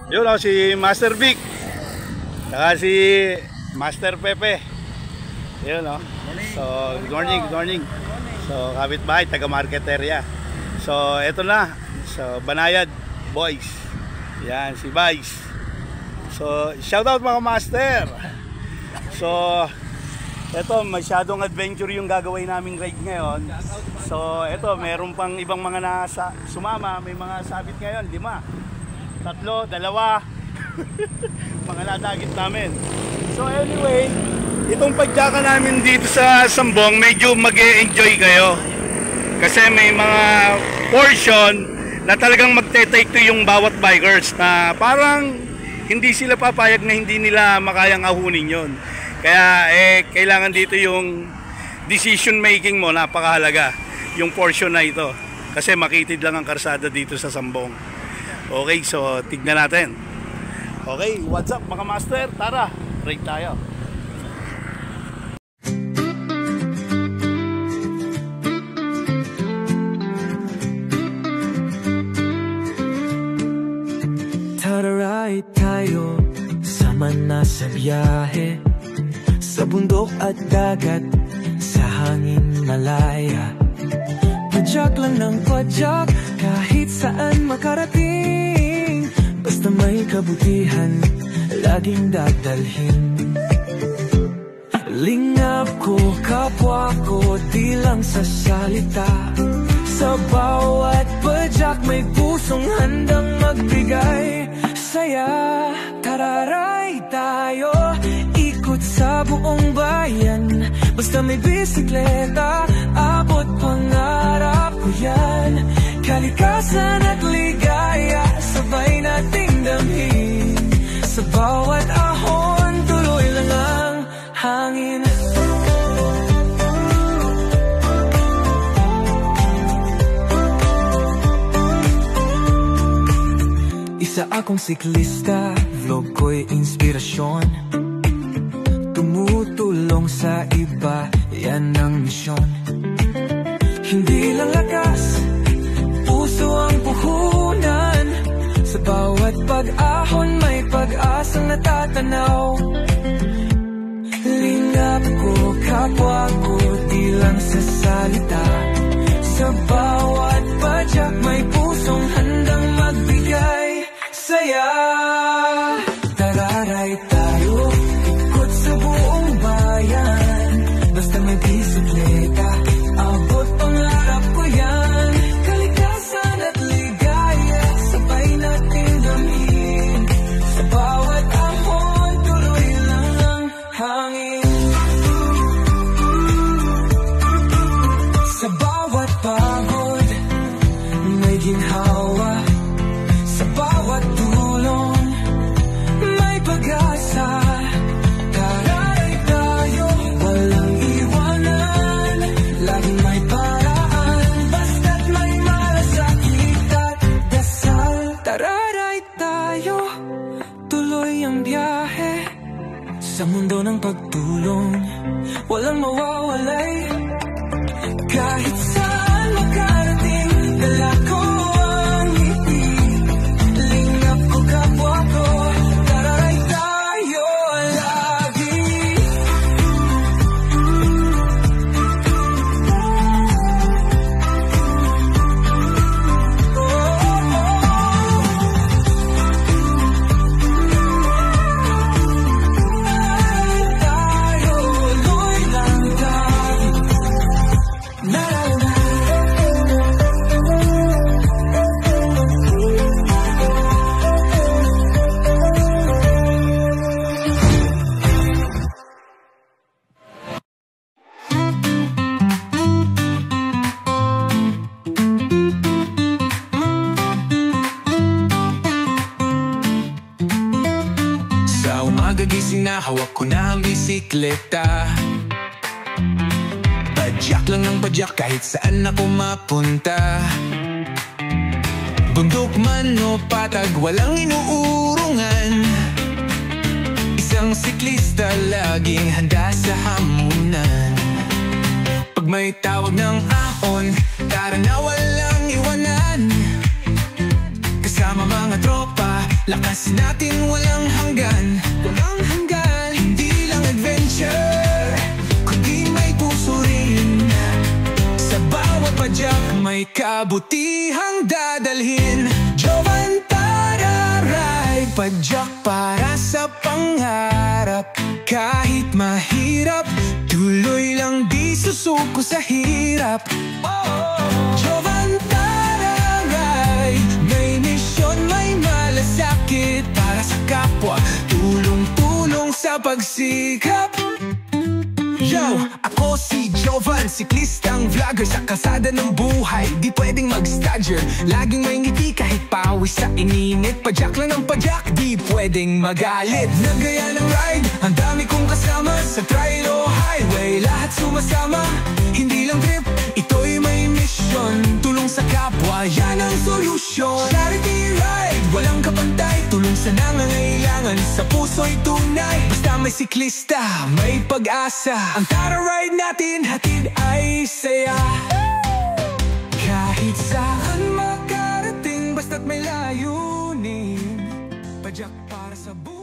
Yun o, si Master Vic. Saka si Master Pepe. Yun o. So, good morning, good morning. So, kapitbahay, taga market area. So, eto na. So, Banayad Boys. Yan, si Vice. So, shoutout mga master. So, eto, masyadong adventure yung gagawin naming ride ngayon. So, eto, meron pang ibang mga nasa sumama. May mga sabit ngayon, 5. 3, 2. Mga nadagit namin. So anyway, itong pagtsaka namin dito sa Sambong, medyo mag-e-enjoy kayo. Kasi may mga portion na talagang magte-take to yung bawat bikers na parang hindi sila papayag na hindi nila makayang ahunin yon. Kaya kailangan dito yung decision making mo, napakahalaga yung portion na ito. Kasi makitid lang ang karsada dito sa Sambong. Okay, so tignan natin. Okay, what's up mga master? Tara, ride tayo. Tara, ride tayo, sama na sa biyahe, sa bundok at dagat, sa hangin malaya. Padyak lang ng padyak, kahit saan makarating. Basta may kabutihan, laging dadalhin. Lingap ko, kapwa ko, di lang sa salita. Sa bawat padyak may pusong handang magbigay saya. Tara, ride tayo, ikot sa buong bayan. Basta may bisikleta, abot pangarap ko yan. Kalikasan at ligaya, sabay nating damhin. Sa bawat ahon, tuloy lang ang hangin. Isa akong siklista, vlog ko'y inspirasyon. Tumutulong sa iba, yan ang misyon. Hindi lang lakas, puso ang puhunan. Sa bawat pag-ahon may pag-asang natatanaw. Lingap ko, kapwa ko, di lang sa salita. Sa bawat padyak may pusong handang magbigay saya. Tara, ride tayo, ikot sa buong bayan. Basta may bisikleta, abot pangarap ko yan. Kalikasan at ligaya, sabay natin damhin. Sa bawat ahon, tuloy lang ang hangin. Sa bawat pagod, may ginhawa. Sa bawat tulong, may pag-asa. Tara, ride tayo, walang iwanan. Laging may paraan, basta't may malasakit at dasal. Tara, ride tayo, tuloy ang biyahe. Sa mundo ng pagtulong, walang mawawalay. Kahit saan makarating, dala ko ang ngiti. Lingap ko, kapwa ko, tara, ride tayo lagi. Tayo, tuloy lang tayo. Sa umaga gising na, hawak ko na ang bisikleta. Padyak lang ng padyak, kahit saan ako mapunta. Bundok man o patag, walang inuurungan. Isang siklista, laging handa sa hamunan. Pag may tawag ng ahon, tara na, walang iwanan. Kasama mga tropa, Lakas natin walang hanggan, walang hanggan. Hindi lang adventure, kundi may puso rin. Sa bawat padyak may kabutihang dadalhin. Jovan Tararay, padyak para sa pangarap. Kahit mahirap, tuloy lang di susuko sa hirap. Jovan Tararay, may misyon, may malasakit para sa kapwa. Tulong-tulong sa pagsikap. Yo! Ako si Jovan, siklistang vlogger sa kalsada ng buhay. Di pwedeng mag-stagger, laging may ngiti kahit pawis sa ininit. Padyak lang ng padyak, di pwedeng magalit. Nagaya ng ride, ang dami kong kasama. Sa trail o highway, lahat sumasama. Hindi lang trip, ito'y may mission. Tulong sa kapwa, yan ang solusyon. Charity ride, walang kapantay. Tulong sa nangangailangan, sa puso'y tunay. Basta may siklista, may pag-asa. Ang Tara Ride natin, hatid ay saya. Kahit saan makarating, basta't may layunin. Padyak para sa buhay.